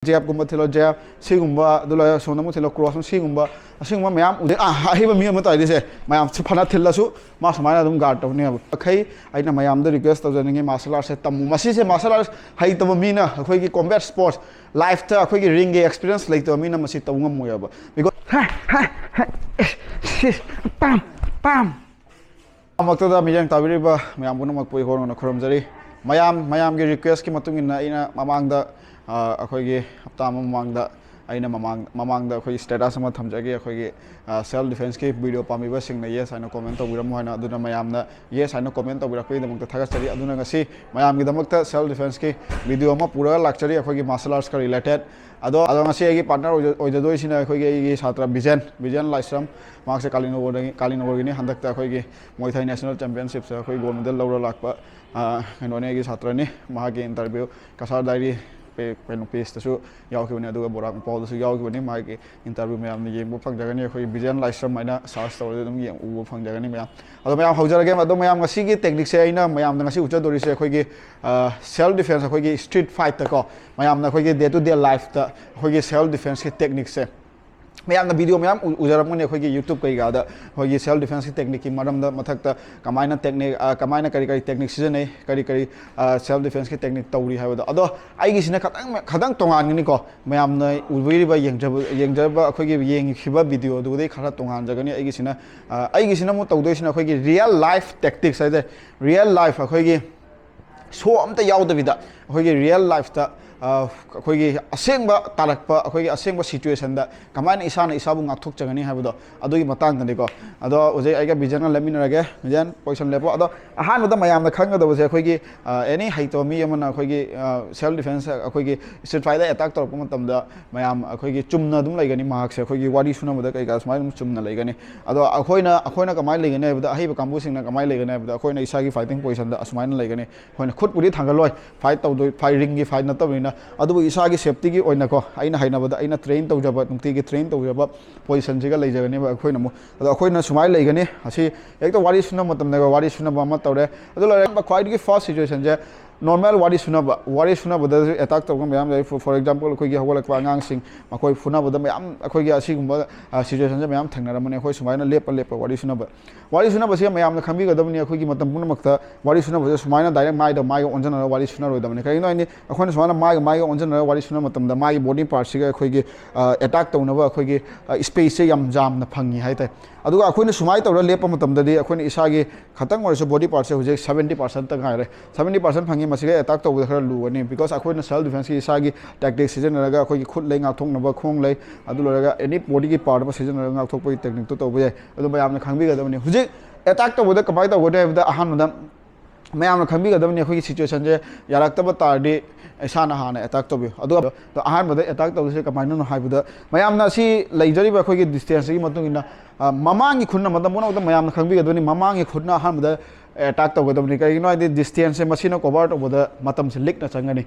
jab gumba thilo jab sigumba dula sona mu thilo cross sigumba asingma mayam ude hiba mi ma tai dise mayam phana thillasu ma samana dum guard tawni ab khai aina mayam da request tawjaninge martial arts se tamu masi se martial arts hai taw mi na khoi ki combat sports life ta khoi ki ring ge experience like taw mi na masi taw ngam moya ba because pam pam amakta da mi jang tabiri ba mayam bunu mak poi hono na khorom jari mayam ge request ki matung ina ina mamang da akhoi ge hapta mamang da aina mamang da akhoi status ama thamjage akhoi ge self defense ki video pami ba sing na yes aina comment tawiram hoina aduna mayam na yes aina comment tawira ko idamuk ta thagas chari aduna ngasi mayam gi damak ta self defense ki video ama pura lakchari akhoi ge martial arts ka related ado ngasi agi partner oidoi sina akhoi ge satra vision laisram mak se kalinogor gi handak ta akhoi ge moi thai national championship se akhoi gold medal lawra lakpa none gi satra ni ma ge interview kasar diary pen page तसु यावखिबने अदुगा बोरा पाउ तसु यावखिबने मागे interview में हमने येंबो फंगजागनी अखोई vision लाइस्ट्रम माइना search तौर दम यें उबो फंगजागनी मयाम अदो मयाम हौजरगे अदो मयाम ngasi gi technique se aina मयाम न ngasi उचा दोरी से अखोई gi self defense अखोई gi street fight ta ko मयाम न अखोई gi day to day life ta अखोई gi self defense ki technique se mayam na video mayam ujaramune khoi gi youtube kai ga da khoi gi self defense ki technique ki maram da mathak ta kamaina technique kamaina kari technique season kari self defense ki technique tawri ha da ado ai gi sina khadang tongan ni ko mayam na ulwiri ba yengjaba khoi gi yeng khiba video du dei khara tongan jagani ai gi sina mo tawdoi sina khoi gi real life tactics ai da real life khoi gi so amta yaw da vida khoi gi real life ta khoi gi asengba tarakpa khoi gi asengba situation da kamaina isana esabu ngakthokchagani haibado adugi matang da ko ado ojai aiga vision lamina rage vision position lepo ado ahan da mayam da khanga da bose khoi gi any haito mi amana khoi gi self defense khoi gi street fight attack tor pum tam da mayam khoi gi chumna dum laigani mark se khoi gi wadi suna da kai ga smai dum chumna laigani ado akhoina kamai laigani haibada ahiba kambu singna kamai laigani haibada akhoina isa gi fighting position da asmaina laigani khoina khut puri thangaloi fight tawdoi firing gi fight na tabina adu isa gi safety gi oina ko aina hainabada aina train tawjaba nungti gi train tawjaba position jiga leijagani ba akhoina mo ado akhoina sumai leigani asi ekta wari suna matam da wari suna ba ma tawre adu la khwai gi first situation je normal wari suna ba da attack tawga mayam for example khoi gi hawala kwa ngang sing makoi funa ba da mayam khoi gi asi gumba situation je mayam thangna mane khoi sumai na lepa wari suna ba se mayam na khambi ga da ni khoi gi matam puna makta wari suna ba sumai na direct mai onjana wari suna ro da mane kai no ni akhona sumai na mai onjana wari suna matam da mai body part siga khoi gi attack tawna ba khoi gi space se yam jam na phangi hai tai aduga akhona sumai tawra lepa matam da di akhona isa gi khatang or body part se huje 70% ta ngai re 70% phangi masiga attack tawda khara lu ani because akhona self defense ki isa gi tactics season raga khoi gi khut lei ngak thong na ba khong lei adu raga any body ki part ba season raga ngak thok poi technique to tawba ye adu bayam na khangbi ga da ni huje attack tawda kamai tawda da ahan da mayam na khangbi ga da ni khoi situation je yarak ta ba tardi ऐसा हाने attack तब तो अहम attack तब से कमाइन ma'am से लेजरी अखोई distance की ममांगी खुद मैम खबीगदनी ममांगी खुद अहम अटैक तौगदबनी कई डिस्टेंस से कवर तब से लिखना चंगनी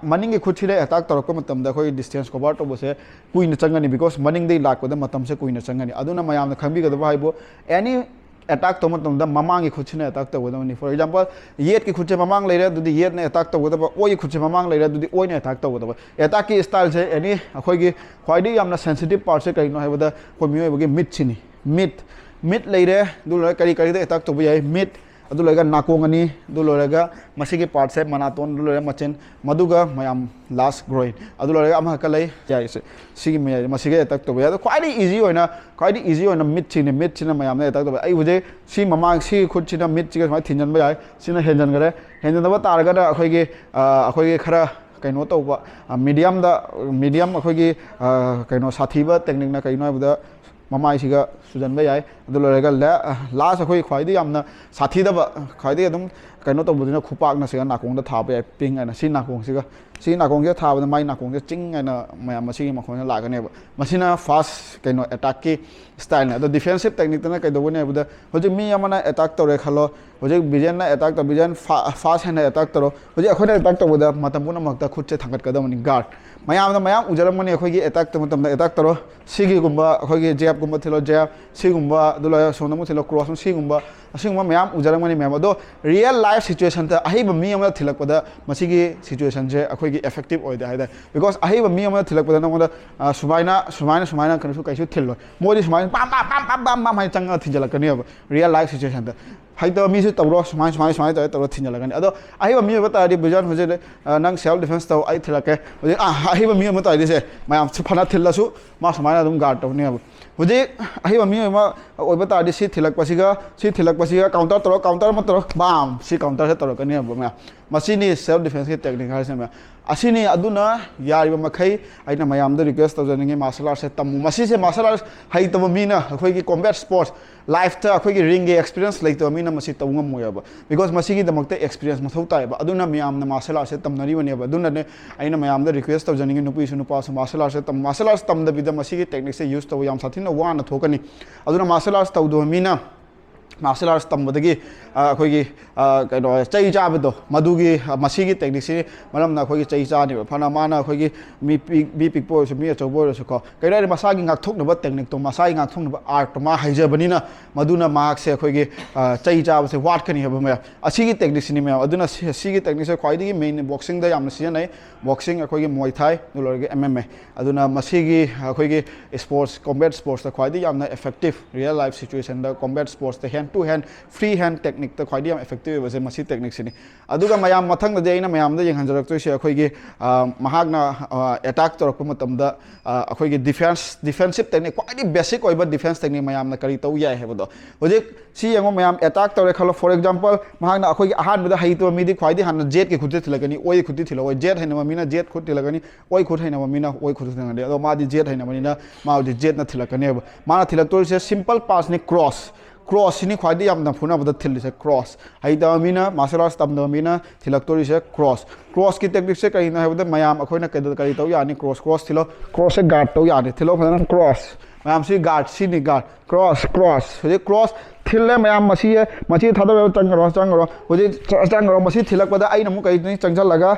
मनिंग खुद से अटैक तौरप डिस्टेंस कवर तब से कुन चंगनी बिकॉज मनिंग लापद से कुन चंगनी मैम खबीगदब any attack to matam da mamang gi khutchine attack to godam ni for example yet ki khutche mamang leira du di yet ne attack to godam oi khutche mamang leira du di oi ne attack to godam attack ki style se any akhoi gi khwaidi yamna sensitive part se kai no haibada ko mioi bagi mid chini mid leire du loi kari da attack to bai mid adu loiga nakong ani du loiga masigi part se manaton du loiga machen maduga mayam last groin adu loiga ama kalai jai se sigi me masigi attack to bai quite easy oina mid chini mayam ne attack to bai ai buje si mamang si khud china mid chiga mai thinjan bai sina henjan gare henjan da tar ga akhoi gi khara kaino to ba medium akhoi gi kaino sathiba technique na kaino buda mamai siga sujan bai ai adu loiga last akhoi khwaidi yamna sathi da khwaidi adum kaino to budina khupak na siga nakong da tha bai ping ana si nakong se tha ba mai nakong se ching ana mayam masi ma khona la ga ne ba masina fast kaino attack ki style na the defensive technique na kai do ne bu da hoje mi amana attack to re khalo hoje vision na attack to vision fast hand attack to hoje akhona attack to bu da matam puna makta khut che thangat ka da mani guard mayam ujaram mani akhoi gi attack to matam da attack to sigi gumba akhoi gi jab gumba thilo jab sigumba dula sona mu thilo cross sigumba asingma mayam ujaram mani mayam do real life situation ता अहिब मी अमदा थिलकपदा मसिगी situation जे अखोइगी effective ओइदे हाइदा बिकॉज अहिब मी अमदा थिलकपदा नमदा सुमाइना कनसु कैसु थिल्लो मोदि सुमाइना पाम पाम पाम पाम पाम पाम हाइ चंगा थिजलकनी अब रियल लाइफ सिचुएशन ता हाइतो मीसु तबरो सुमाइ तबरो थिजलकनी अदो अहिब मी बता दि बिजन होजे नंग सेल्फ डिफेंस तौ आई थिलके होजे अहिब मी अमदा दिसे मायाम सुफना थिल्लसु मा सुमाइना दुम गार्ड तौनी अब होजे अहिब मी अमा ओइबा तादि सि थिलकपसिगा काउंटर मत बाम सि काउंटर से तौरकनी अब मा मसिनी सेल्फ डिफेंस के टेक्निक हाइसे मा असिनी अदुना यारिबा मखै आइना मयामदा रिक्वेस्ट तौजनिगे मार्शल आर्ट से तमु मसि से मार्शल आर्ट हाइतब मीना अखोइगी कॉम्बैट स्पोर्ट्स लाइफ ता अखोइगी रिंग के एक्सपीरियंस लेतो मीना मसि तौंगम मोयबा बिकॉज मसिगी दमकते एक्सपीरियंस मथौ तायबा अदुना मयामना मार्शल आर्ट से तमनरिबनेबा अदुना ने आइना मयामदा रिक्वेस्ट तौजनिगे नुपीसु नुपासु मार्शल आर्ट से मार्शल आर्ट तमदबिदा मसिगी टेक्निक से यूज तौ याम साथिना वाना थोकनी अदुना मार्शल आर्ट तौदो मीना मार्शल आर्ट तमबदगी अखोइगी कइनो चै चाबदो मदुगी मसिगी टेक्निक से मरमना अखोइगी चै चानिबा फना माना अखोइगी मी पिकपो सु मी अचौबो सु को कइरारि मसागी ngakthoknaba टेक्निक तो मसागी ngakthoknaba आर्ट मा हाइजबनिना मदुना मार्क से अखोइगी चै चाब से वाटकनी हबा मे असिगी टेक्निक सिनि मे अदुना सिगी टेक्निक से ख्वाइदिगी मेन बॉक्सिंग दा यामना सिजनै बॉक्सिंग अखोइगी मुay thai दुलरगे MMA अदुना मसिगी अखोइगी स्पोर्ट्स कॉम्बैट स्पोर्ट्स दा ख्वाइदि यामना इफेक्टिव रियल लाइफ सिचुएशन दा कॉम्बैट स्पोर्ट्स दा hand to hand free hand technique ता ख्वाइदि याम इफेक्टिव बसे मसि टेक्निक सिनि अदुगा मयाम मथंग दा जेना मयाम दा यंगहनजरक्तोइसे अखोइगी महागना अटैक तोरक मतमदा अखोइगी डिफेंसिव टेक्निक ख्वाइदि बेसिक ओइबा डिफेंस टेक्निक मयाम करी तौ याय हेबदो होजे सी यंगो मयाम अटैक तोरे खलो फॉर एग्जांपल महागना अखोइगी अहान बदा हाइतो मिदि ख्वाइदि हान जेट के खुदे थिलगनी ओइ खुदि थिलो ओइ जेट हैना मीना जेट खुद थिलगनी ओइ खुद हैना मीना ओइ खुद थिलगनी अदो मादि जेट हैना मीना माउदि जेट ना थिलगनी माना थिलक्तोइसे सिंपल पास ने क्रॉस सिनी ख्वाइदि यामना फुना बदा थिलिसे क्रॉस हाइदा मीना मार्शल आर्ट्स तमदा मीना थिलक्तोइसे क्रॉस की टेक्निक से करिना हेबदा मयाम अखोइना केद करि तौ यानी क्रॉस थिलो क्रॉस से गार्ड तौ यानी थिलो फना क्रॉस मयाम सी गार्ड सिनी गार्ड क्रॉस होजे क्रॉस थिल्ले मयाम मसी थादो चंगरो होजे चंगरो मसी थिलकपदा आइना मु कइ चंगजलगा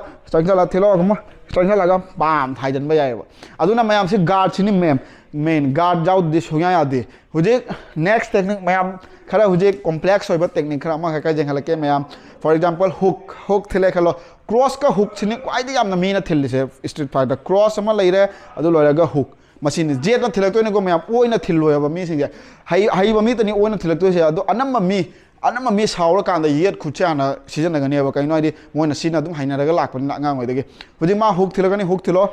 थिलो गम चंगजलगा बाम हाइजनबा यायबा अदुना मयाम सी गार्ड सिनी मेन गार्ड जाउ दि सुया यादे हुजे नेक्स्ट टेक्निक मयाम खरा हुजे कॉम्प्लेक्स होइबा टेक्निक खरा मा का जेंगलके मयाम फॉर एग्जांपल हुक थिले खलो क्रॉस का हुक सिने क्वाइदि यामना मीना थिल्लिसे स्ट्रीट फाइटर क्रॉस अमा लेरे अदु लोरगा हुक मसिन जेट ना थिलक्तोइने को मयाम ओइना थिल्लोयबा मी सिंगे हाइबा मी तनी ओइना थिलक्तोइसे अदु अनम्मा मी साउर कांदा येट खुचाना सिजनगनी अब कइनो आइदि मोइना सिना दुम हाइनारगा लाकपन नांगांग ओइदगे हुजि मा हुक थिलगनी हुक थिलो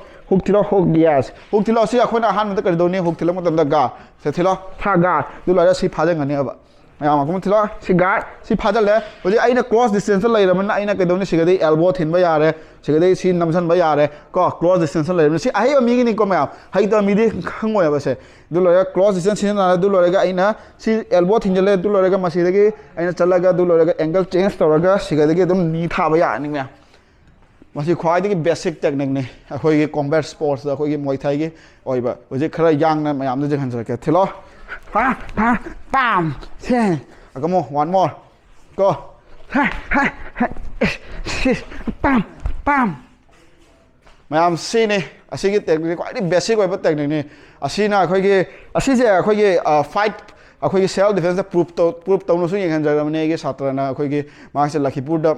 यस हुक थिलो सि अखोना हान मत करदोनी हुक थिलो मतमदा गा से थिलो था गा दुलारा सि फाजंगनी अब मयाम को थिलो सि गा सि फाजले हुजि आइना क्रॉस डिस्टेंस लैरमन आइना कइदोनी सिगदे एल्बो थिनबा यारे सिगदे सि नमसनबा यारे को क्रॉस डिस्टेंस लैरमन सि आइबा मिगिनी को मयाम हाइदा मिदि खंगोय बसे दुलारा क्रॉस डिस्टेंस सिना दुलारा आइना सि एल्बो थिनजले दुलारा मसिदगी आइना चलगा दुलारा एंगल चेंज तौरगा सिगदगी दम नी थाबा यानी मया मसी ख्वाइदगी बेसिक टेक्निक ने अखोइगी कॉम्बैट स्पोर्ट्स अखोइगी मुay thai गी ओइबा होजे खरा यांगना मयाम दे जंगहनजरके थिलो Bam! Come on, one more. Go. Bam! Ma'am, see ni. Asigi technique quite basic way but technique. Asina akoigi asije akoigi fight akoigi self defense proof to no swing and Germany satrana akoigi marks Lakipur da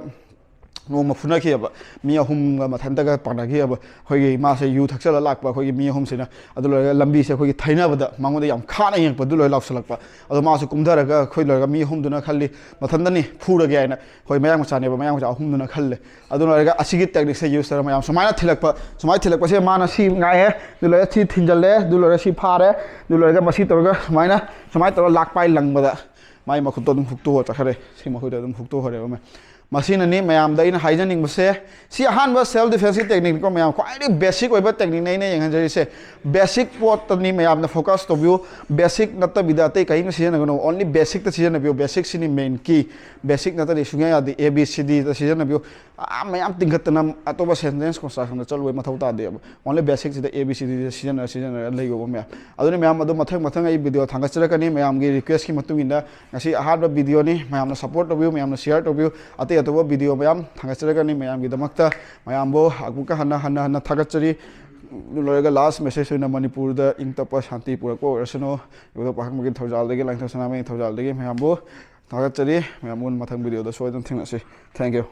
no mafuna ba mi hum mathanta panagi ba khoi ma se yu thaksala lakpa khoi mi hum sina adu lambi se khoi thaina bada mangoda yam khana yang pa du loi laksalakpa adu ma su kumdara ga khoi loi mi hum duna khalli mathanda ni phura ge aina khoi mayang chane ba mayang ja hum duna khalle adu loi ga asigi technique se use sara mayam sumaina thilakpa se mana si ngai he du loi si thinjalle du loi si phare du loi ga masi torga sumaina sumai tor lakpai langbada mai makhut to dum phukto ta khare si makhut dum phukto hore ba machine ने ma'am इन हाइजनिंग से अहम self defence technique को ma'am खाई basic technique ने यंगजरीसे basic पोटनी ma'am focus तौबियो basic नतबीद अतई कहीं सिजनगनो only basic सिजनबियो basic सिनी main की basic नतनी सुनिया यादी ABCD सिजनबियो मैम तिंगतना अतोब सेंटेंस कंस्ट्रक्शन चलो मथौ तादे ओनली बेसिक ABCD सिजन लेगो मैम अदुने मैम अदु मथंग मथंग आई वीडियो थांगचरकनी मैम की रिक्वेस्ट की मतुंगिंदा ngasi ahad वीडियो नि मैम सपोर्ट तौबियो मैम शेयर तौबियो अतई अतोब वीडियो मैम थांगचरकनी मैम की दमकता मैम बो आगुका हन्ना थागचरी लोरेगा लास्ट मेसेज होना मणिपुर इंग तप शांति पूरक ओरसनो इबो पाखमगी थौजाल देगे लांथसनामे थौजाल देगे मैम बो ꯊꯥꯒꯠꯆꯔꯤ ꯃꯌꯥꯝ ꯃꯊꯪ ꯚꯤꯗꯤꯑꯣꯗ ꯁꯣꯏꯗꯅ ꯊꯦꯡꯅꯁꯤ ꯊꯦꯡꯛ ꯌꯨ